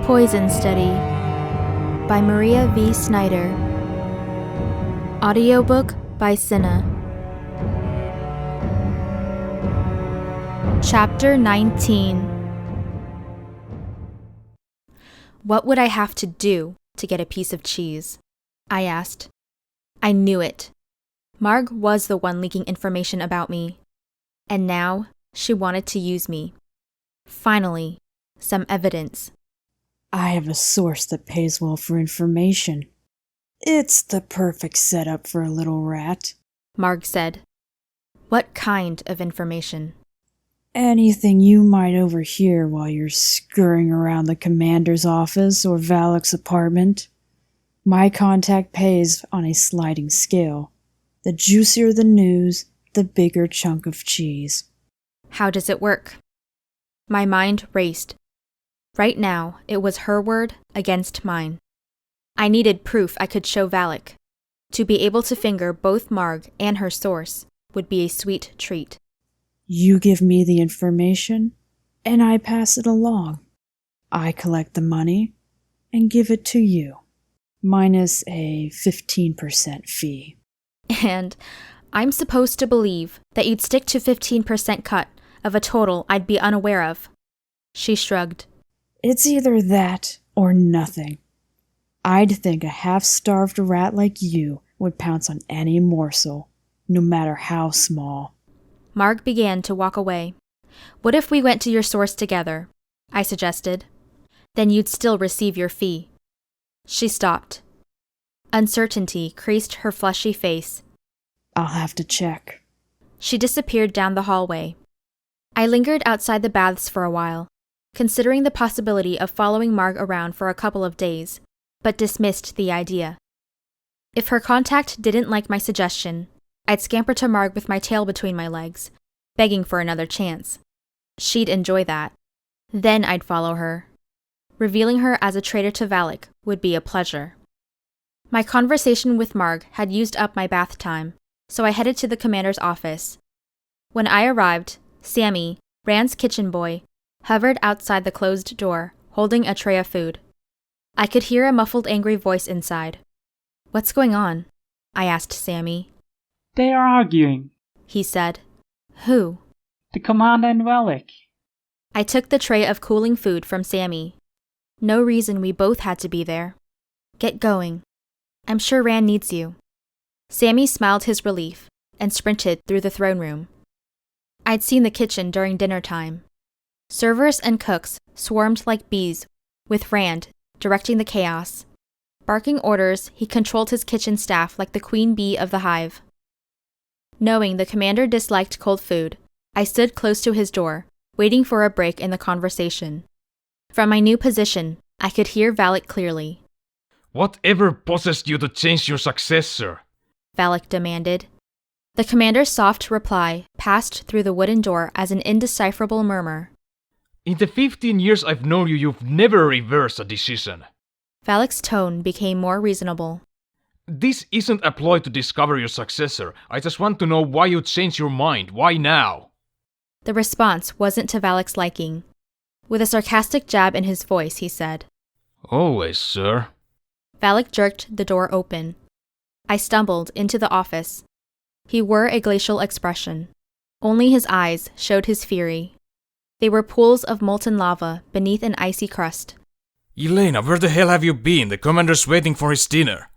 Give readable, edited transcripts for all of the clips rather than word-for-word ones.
Poison Study by Maria V. Snyder. Audiobook by Cinna. Chapter 19. What would I have to do to get a piece of cheese? I asked. I knew it. Margg was the one leaking information about me. And now she wanted to use me. Finally, some evidence. I have a source that pays well for information. It's the perfect setup for a little rat, Margg said. What kind of information? Anything you might overhear while you're scurrying around the commander's office or Valec's apartment. My contact pays on a sliding scale. The juicier the news, the bigger chunk of cheese. How does it work? My mind raced. Right now, it was her word against mine. I needed proof I could show Valek. To be able to finger both Margg and her source would be a sweet treat. You give me the information, and I pass it along. I collect the money and give it to you, minus a 15% fee. And I'm supposed to believe that you'd stick to 15% cut of a total I'd be unaware of. She shrugged. It's either that or nothing. I'd think a half-starved rat like you would pounce on any morsel, no matter how small. Margg began to walk away. What if we went to your source together? I suggested. Then you'd still receive your fee. She stopped. Uncertainty creased her fleshy face. I'll have to check. She disappeared down the hallway. I lingered outside the baths for a while, considering the possibility of following Margg around for a couple of days, but dismissed the idea. If her contact didn't like my suggestion, I'd scamper to Margg with my tail between my legs, begging for another chance. She'd enjoy that. Then I'd follow her. Revealing her as a traitor to Valek would be a pleasure. My conversation with Margg had used up my bath time, so I headed to the commander's office. When I arrived, Sammy, Rand's kitchen boy, hovered outside the closed door, holding a tray of food. I could hear a muffled angry voice inside. What's going on? I asked Sammy. They are arguing, He said. Who? the commander and Valek. I took the tray of cooling food from Sammy. No reason we both had to be there. Get going. I'm sure Rand needs you. Sammy smiled his relief and sprinted through the throne room. I'd seen the kitchen during dinner time. Servers and cooks swarmed like bees, with Rand directing the chaos. Barking orders, he controlled his kitchen staff like the queen bee of the hive. Knowing the commander disliked cold food, I stood close to his door, waiting for a break in the conversation. From my new position, I could hear Valek clearly. Whatever possessed you to change your successor? Valek demanded. The commander's soft reply passed through the wooden door as an indecipherable murmur. In the 15 years I've known you, you've never reversed a decision. Valek's tone became more reasonable. This isn't a ploy to discover your successor. I just want to know why you changed your mind. Why now? The response wasn't to Valek's liking. With a sarcastic jab in his voice, he said, Always, sir. Valek jerked the door open. I stumbled into the office. He wore a glacial expression. Only his eyes showed his fury. They were pools of molten lava beneath an icy crust. Yelena, where the hell have you been? The commander's waiting for his dinner.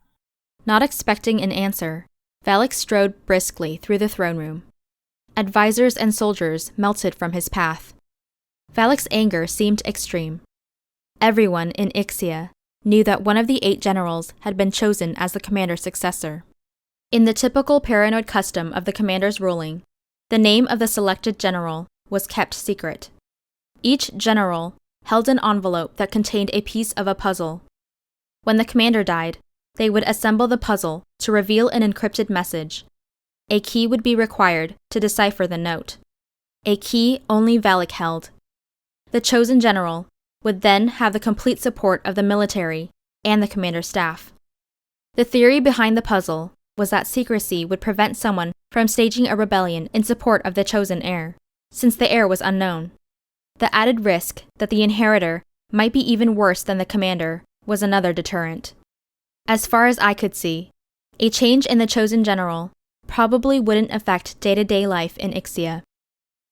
Not expecting an answer, Valek strode briskly through the throne room. Advisors and soldiers melted from his path. Valek's anger seemed extreme. Everyone in Ixia knew that one of the 8 generals had been chosen as the commander's successor. In the typical paranoid custom of the commander's ruling, the name of the selected general was kept secret. Each general held an envelope that contained a piece of a puzzle. When the commander died, they would assemble the puzzle to reveal an encrypted message. A key would be required to decipher the note. A key only Valek held. The chosen general would then have the complete support of the military and the commander's staff. The theory behind the puzzle was that secrecy would prevent someone from staging a rebellion in support of the chosen heir, since the heir was unknown. The added risk that the inheritor might be even worse than the commander, was another deterrent. As far as I could see, a change in the chosen general probably wouldn't affect day-to-day life in Ixia.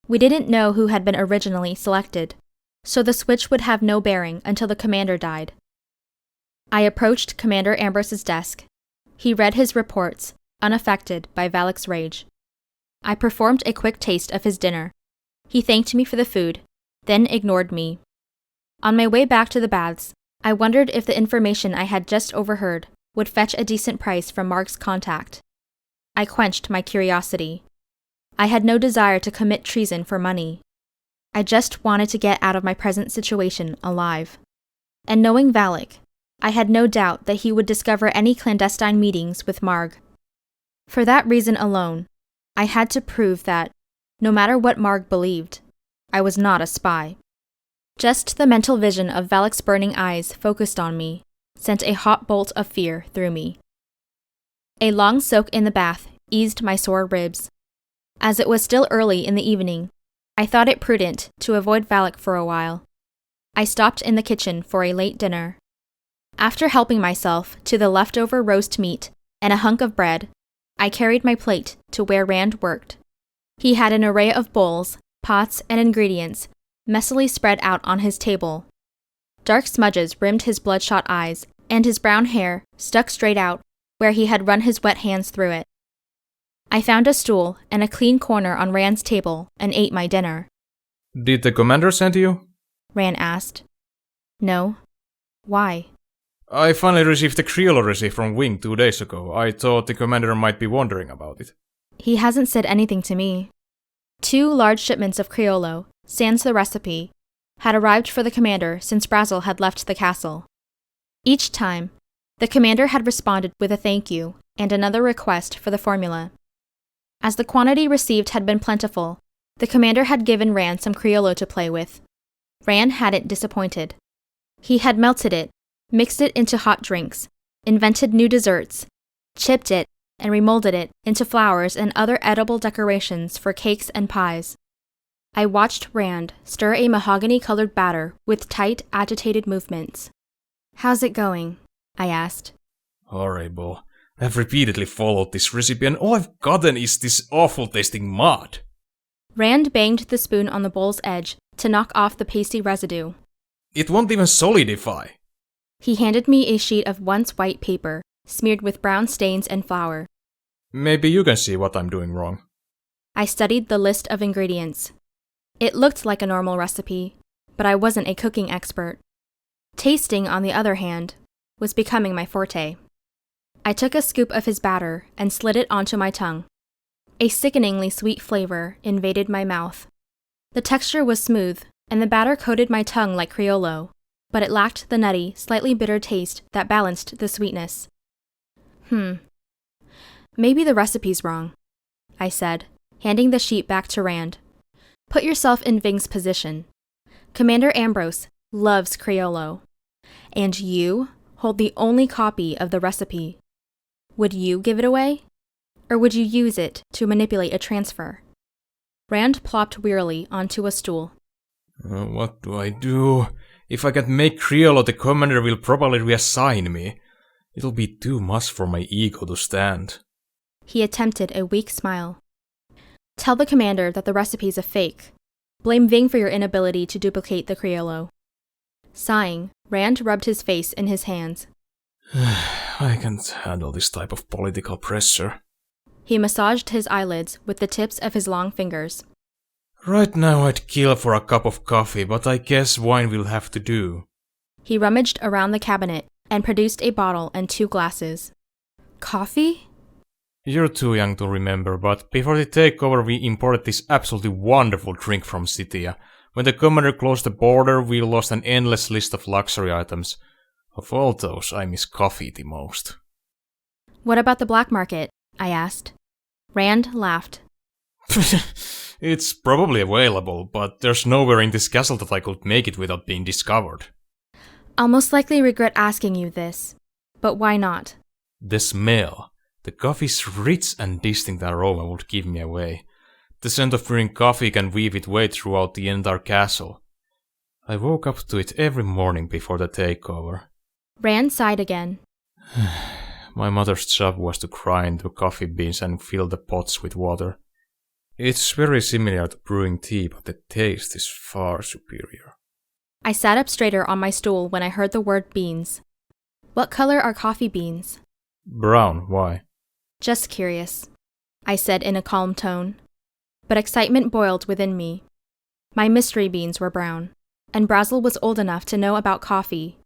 We didn't know who had been originally selected, so the switch would have no bearing until the commander died. I approached Commander Ambrose's desk. He read his reports, unaffected by Valec's rage. I performed a quick taste of his dinner. He thanked me for the food, then ignored me. On my way back to the baths, I wondered if the information I had just overheard would fetch a decent price from Margg's contact. I quenched my curiosity. I had no desire to commit treason for money. I just wanted to get out of my present situation alive. And knowing Valek, I had no doubt that he would discover any clandestine meetings with Margg. For that reason alone, I had to prove that, no matter what Margg believed, I was not a spy. Just the mental vision of Valek's burning eyes focused on me sent a hot bolt of fear through me. A long soak in the bath eased my sore ribs. As it was still early in the evening, I thought it prudent to avoid Valek for a while. I stopped in the kitchen for a late dinner. After helping myself to the leftover roast meat and a hunk of bread, I carried my plate to where Rand worked. He had an array of bowls, pots, and ingredients messily spread out on his table. Dark smudges rimmed his bloodshot eyes, and his brown hair stuck straight out where he had run his wet hands through it. I found a stool and a clean corner on Rand's table and ate my dinner. Did the commander send you? Rand asked. No. Why? I finally received the Criollo receipt from Wing 2 days ago. I thought the commander might be wondering about it. He hasn't said anything to me. 2 large shipments of Criollo, sans the recipe, had arrived for the commander since Brazel had left the castle. Each time, the commander had responded with a thank you and another request for the formula. As the quantity received had been plentiful, the commander had given Rand some Criollo to play with. Rand hadn't disappointed. He had melted it, mixed it into hot drinks, invented new desserts, chipped it, and remolded it into flowers and other edible decorations for cakes and pies. I watched Rand stir a mahogany-colored batter with tight, agitated movements. How's it going? I asked. Horrible. I've repeatedly followed this recipe and all I've gotten is this awful-tasting mud. Rand banged the spoon on the bowl's edge to knock off the pasty residue. It won't even solidify. He handed me a sheet of once white paper, smeared with brown stains and flour. Maybe you can see what I'm doing wrong. I studied the list of ingredients. It looked like a normal recipe, but I wasn't a cooking expert. Tasting, on the other hand, was becoming my forte. I took a scoop of his batter and slid it onto my tongue. A sickeningly sweet flavor invaded my mouth. The texture was smooth, and the batter coated my tongue like Criollo, but it lacked the nutty, slightly bitter taste that balanced the sweetness. Maybe the recipe's wrong, I said, handing the sheet back to Rand. Put yourself in Ving's position. Commander Ambrose loves Criollo, and you hold the only copy of the recipe. Would you give it away? Or would you use it to manipulate a transfer? Rand plopped wearily onto a stool. What do I do? If I can make Criollo, the commander will probably reassign me. It'll be too much for my ego to stand. He attempted a weak smile. Tell the commander that the recipe's a fake. Blame Ving for your inability to duplicate the Criollo. Sighing, Rand rubbed his face in his hands. I can't handle this type of political pressure. He massaged his eyelids with the tips of his long fingers. Right now I'd kill for a cup of coffee, but I guess wine will have to do. He rummaged around the cabinet and produced a bottle and 2 glasses. Coffee? You're too young to remember, but before the takeover we imported this absolutely wonderful drink from Scythia. When the commander closed the border, we lost an endless list of luxury items. Of all those, I miss coffee the most. What about the black market? I asked. Rand laughed. It's probably available, but there's nowhere in this castle that I could make it without being discovered. I'll most likely regret asking you this, but why not? The smell. The coffee's rich and distinct aroma would give me away. The scent of brewing coffee can weave its way throughout the entire castle. I woke up to it every morning before the takeover. Rand sighed again. My mother's job was to grind the coffee beans and fill the pots with water. It's very similar to brewing tea, but the taste is far superior. I sat up straighter on my stool when I heard the word beans. What color are coffee beans? Brown, why? Just curious, I said in a calm tone. But excitement boiled within me. My mystery beans were brown, and Brazel was old enough to know about coffee.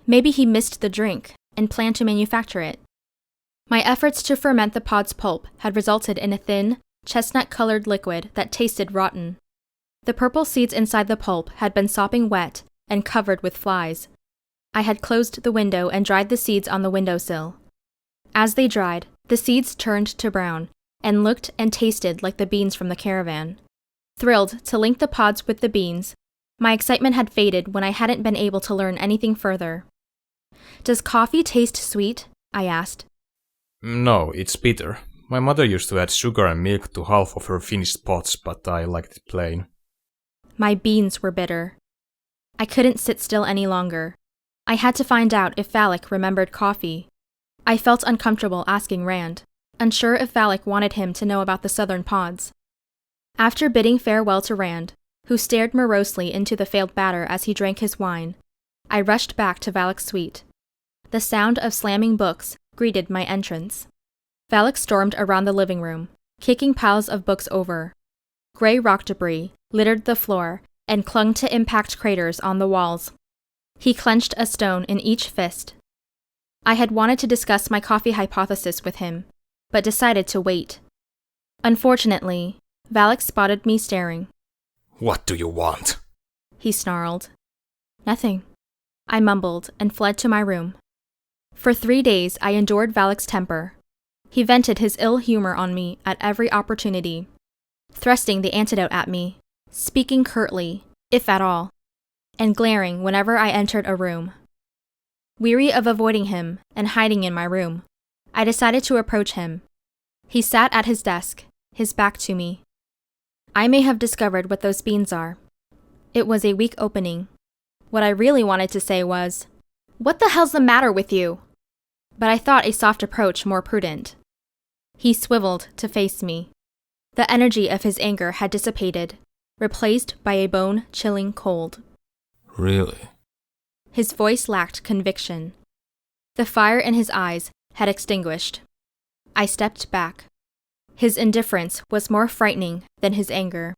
Maybe he missed the drink and planned to manufacture it. My efforts to ferment the pod's pulp had resulted in a thin, chestnut-colored liquid that tasted rotten. The purple seeds inside the pulp had been sopping wet and covered with flies. I had closed the window and dried the seeds on the windowsill. As they dried, the seeds turned to brown and looked and tasted like the beans from the caravan. Thrilled to link the pods with the beans, my excitement had faded when I hadn't been able to learn anything further. Does coffee taste sweet? I asked. No, it's bitter. My mother used to add sugar and milk to half of her finished pots, but I liked it plain. My beans were bitter. I couldn't sit still any longer. I had to find out if Valic remembered coffee. I felt uncomfortable asking Rand, unsure if Valic wanted him to know about the southern pods. After bidding farewell to Rand, who stared morosely into the failed batter as he drank his wine, I rushed back to Valic's suite. The sound of slamming books greeted my entrance. Valic stormed around the living room, kicking piles of books over. Gray rock debris littered the floor and clung to impact craters on the walls. He clenched a stone in each fist. I had wanted to discuss my coffee hypothesis with him, but decided to wait. Unfortunately, Valic spotted me staring. What do you want? He snarled. Nothing. I mumbled and fled to my room. For 3 days I endured Valic's temper. He vented his ill humor on me at every opportunity, thrusting the antidote at me, speaking curtly, if at all, and glaring whenever I entered a room. Weary of avoiding him and hiding in my room, I decided to approach him. He sat at his desk, his back to me. I may have discovered what those beans are. It was a weak opening. What I really wanted to say was, "What the hell's the matter with you?" But I thought a soft approach more prudent. He swiveled to face me. The energy of his anger had dissipated, replaced by a bone-chilling cold. Really? His voice lacked conviction. The fire in his eyes had extinguished. I stepped back. His indifference was more frightening than his anger.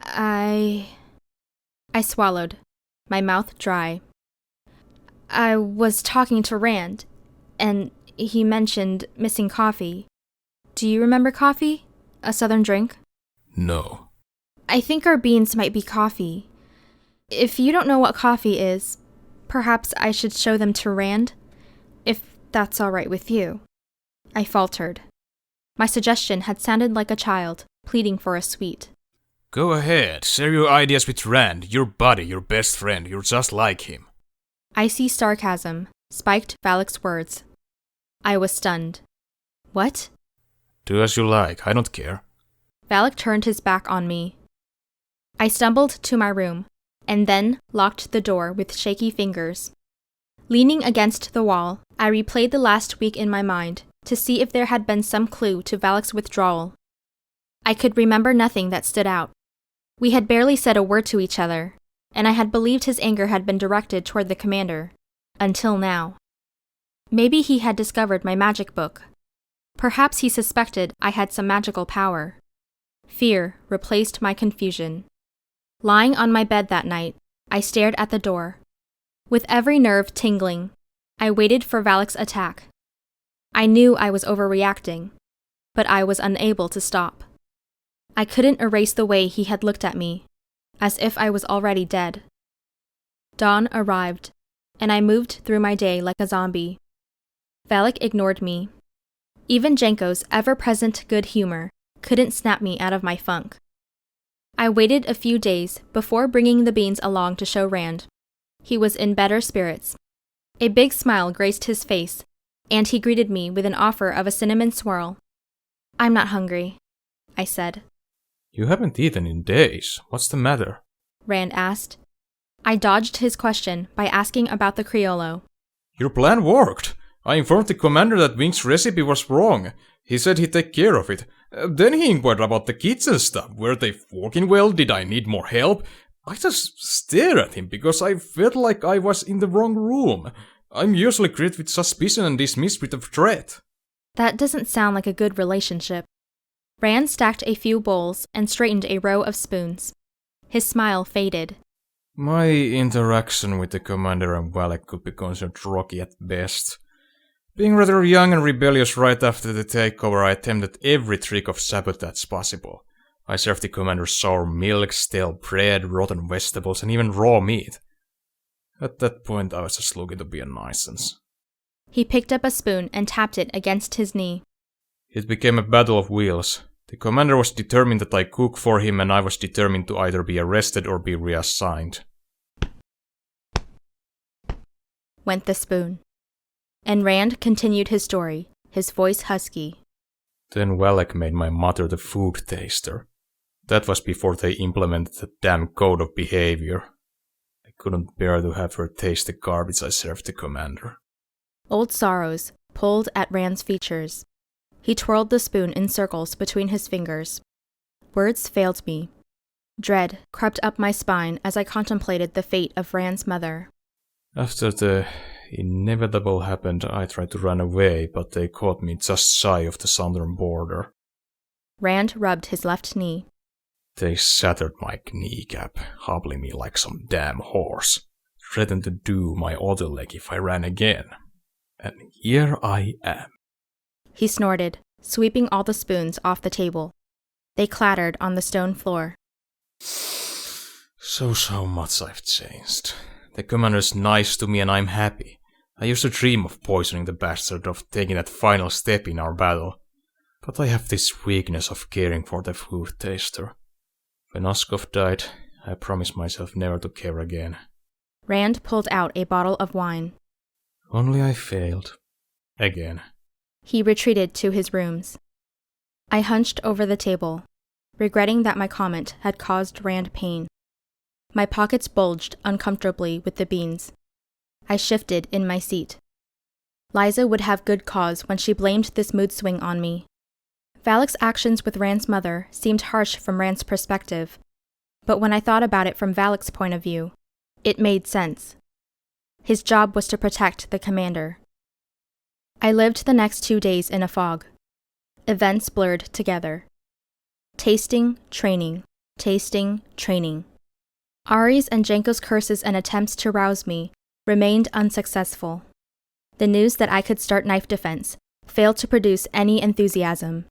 I swallowed, my mouth dry. I was talking to Rand, and he mentioned missing coffee. Do you remember coffee? A southern drink? No. I think our beans might be coffee. If you don't know what coffee is, perhaps I should show them to Rand, if that's all right with you. I faltered. My suggestion had sounded like a child pleading for a sweet. Go ahead, share your ideas with Rand, your buddy, your best friend, you're just like him. Icy sarcasm spiked Valic's words. I was stunned. What? Do as you like, I don't care. Valic turned his back on me. I stumbled to my room, and then locked the door with shaky fingers. Leaning against the wall, I replayed the last week in my mind to see if there had been some clue to Valic's withdrawal. I could remember nothing that stood out. We had barely said a word to each other, and I had believed his anger had been directed toward the commander, until now. Maybe he had discovered my magic book. Perhaps he suspected I had some magical power. Fear replaced my confusion. Lying on my bed that night, I stared at the door. With every nerve tingling, I waited for Valic's attack. I knew I was overreacting, but I was unable to stop. I couldn't erase the way he had looked at me, as if I was already dead. Dawn arrived, and I moved through my day like a zombie. Valic ignored me. Even Jenko's ever-present good humor couldn't snap me out of my funk. I waited a few days before bringing the beans along to show Rand. He was in better spirits. A big smile graced his face, and he greeted me with an offer of a cinnamon swirl. "I'm not hungry," I said. You haven't eaten in days. What's the matter? Rand asked. I dodged his question by asking about the Criollo. Your plan worked. I informed the commander that Wing's recipe was wrong. He said he'd take care of it. Then he inquired about the kitchen stuff. Were they working well? Did I need more help? I just stared at him because I felt like I was in the wrong room. I'm usually greeted with suspicion and dismissed with a threat. That doesn't sound like a good relationship. Rand stacked a few bowls and straightened a row of spoons. His smile faded. My interaction with the commander and Valek could be considered rocky at best. Being rather young and rebellious right after the takeover, I attempted every trick of sabotage possible. I served the commander sour milk, stale bread, rotten vegetables, and even raw meat. At that point, I was just looking to be a nuisance. He picked up a spoon and tapped it against his knee. It became a battle of wills. The commander was determined that I cook for him, and I was determined to either be arrested or be reassigned. Went the spoon. And Rand continued his story, his voice husky. Then Valek made my mother the food taster. That was before they implemented the damn code of behavior. I couldn't bear to have her taste the garbage I served the commander. Old sorrows pulled at Rand's features. He twirled the spoon in circles between his fingers. Words failed me. Dread crept up my spine as I contemplated the fate of Rand's mother. After the inevitable happened, I tried to run away, but they caught me just shy of the southern border. Rand rubbed his left knee. They shattered my kneecap, hobbling me like some damn horse. Threatened to do my other leg if I ran again. And here I am. He snorted, sweeping all the spoons off the table. They clattered on the stone floor. So much I've changed. The commander's nice to me and I'm happy. I used to dream of poisoning the bastard, of taking that final step in our battle. But I have this weakness of caring for the food taster. When Oskov died, I promised myself never to care again. Rand pulled out a bottle of wine. Only I failed. Again. He retreated to his rooms. I hunched over the table, regretting that my comment had caused Rand pain. My pockets bulged uncomfortably with the beans. I shifted in my seat. Liza would have good cause when she blamed this mood swing on me. Valec's actions with Rand's mother seemed harsh from Rand's perspective, but when I thought about it from Valec's point of view, it made sense. His job was to protect the commander. I lived the next 2 days in a fog. Events blurred together. Tasting, training. Tasting, training. Ari's and Janko's curses and attempts to rouse me remained unsuccessful. The news that I could start knife defense failed to produce any enthusiasm.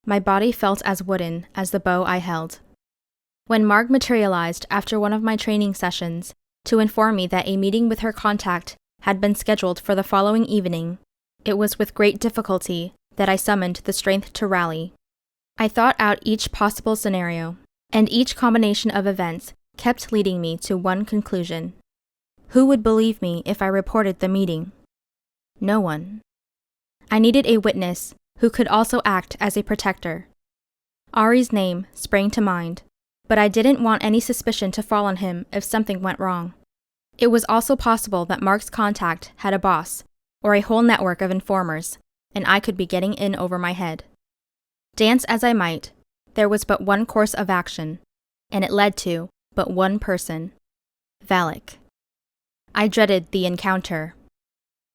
My body felt as wooden as the bow I held. When Margg materialized after one of my training sessions to inform me that a meeting with her contact had been scheduled for the following evening, it was with great difficulty that I summoned the strength to rally. I thought out each possible scenario, and each combination of events kept leading me to one conclusion. Who would believe me if I reported the meeting? No one. I needed a witness who could also act as a protector. Ari's name sprang to mind, but I didn't want any suspicion to fall on him if something went wrong. It was also possible that Mark's contact had a boss, or a whole network of informers, and I could be getting in over my head. Dance as I might, there was but one course of action, and it led to but one person, Valek. I dreaded the encounter.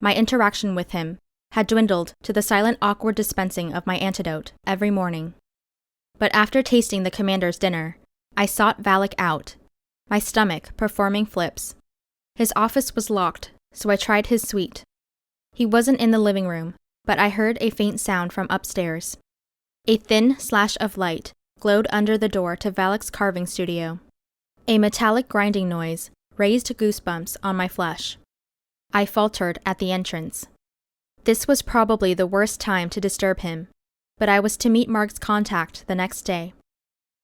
My interaction with him had dwindled to the silent, awkward dispensing of my antidote every morning. But after tasting the commander's dinner, I sought Valek out, my stomach performing flips. His office was locked, so I tried his suite. He wasn't in the living room, but I heard a faint sound from upstairs. A thin slash of light glowed under the door to Valek's carving studio. A metallic grinding noise raised goosebumps on my flesh. I faltered at the entrance. This was probably the worst time to disturb him, but I was to meet Marg's contact the next day.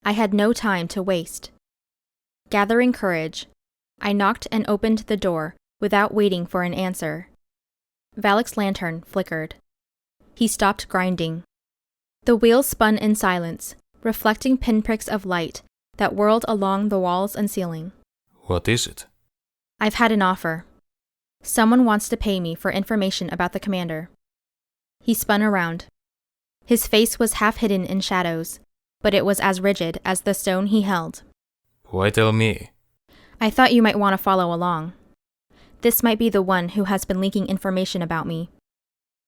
I had no time to waste. Gathering courage, I knocked and opened the door without waiting for an answer. Valek's lantern flickered. He stopped grinding. The wheels spun in silence, reflecting pinpricks of light that whirled along the walls and ceiling. What is it? I've had an offer. Someone wants to pay me for information about the commander. He spun around. His face was half hidden in shadows, but it was as rigid as the stone he held. Why tell me? I thought you might want to follow along. This might be the one who has been leaking information about me.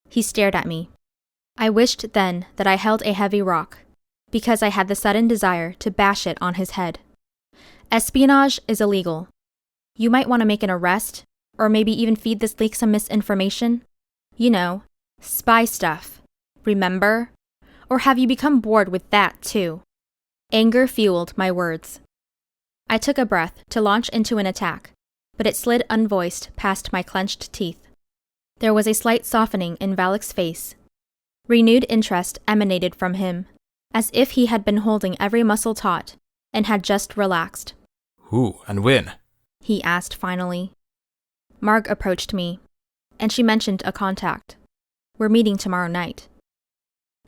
He stared at me. I wished then that I held a heavy rock, because I had the sudden desire to bash it on his head. Espionage is illegal. You might want to make an arrest, or maybe even feed this leak some misinformation. You know, spy stuff. Remember? Or have you become bored with that too? Anger fueled my words. I took a breath to launch into an attack, but it slid unvoiced past my clenched teeth. There was a slight softening in Valec's face. Renewed interest emanated from him, as if he had been holding every muscle taut and had just relaxed. Who and when? He asked finally. Margg approached me, and she mentioned a contact. We're meeting tomorrow night.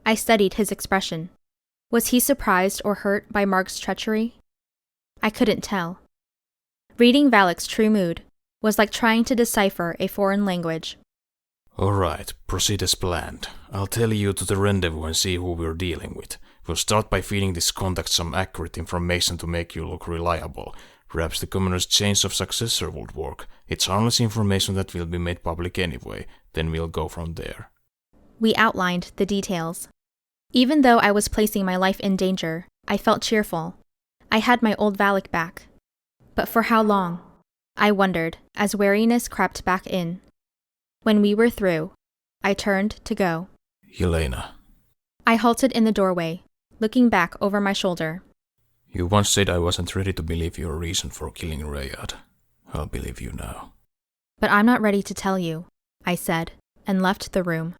I studied his expression. Was he surprised or hurt by Margg's treachery? I couldn't tell. Reading Valec's true mood was like trying to decipher a foreign language. All right, proceed as planned. I'll tell you to the rendezvous and see who we're dealing with. We'll start by feeding this contact some accurate information to make you look reliable. Perhaps the commander's change of successor would work. It's harmless information that will be made public anyway. Then we'll go from there. We outlined the details. Even though I was placing my life in danger, I felt cheerful. I had my old Valic back. But for how long? I wondered, as weariness crept back in. When we were through, I turned to go. Yelena. I halted in the doorway, looking back over my shoulder. You once said I wasn't ready to believe your reason for killing Rayad. I'll believe you now. But I'm not ready to tell you, I said, and left the room.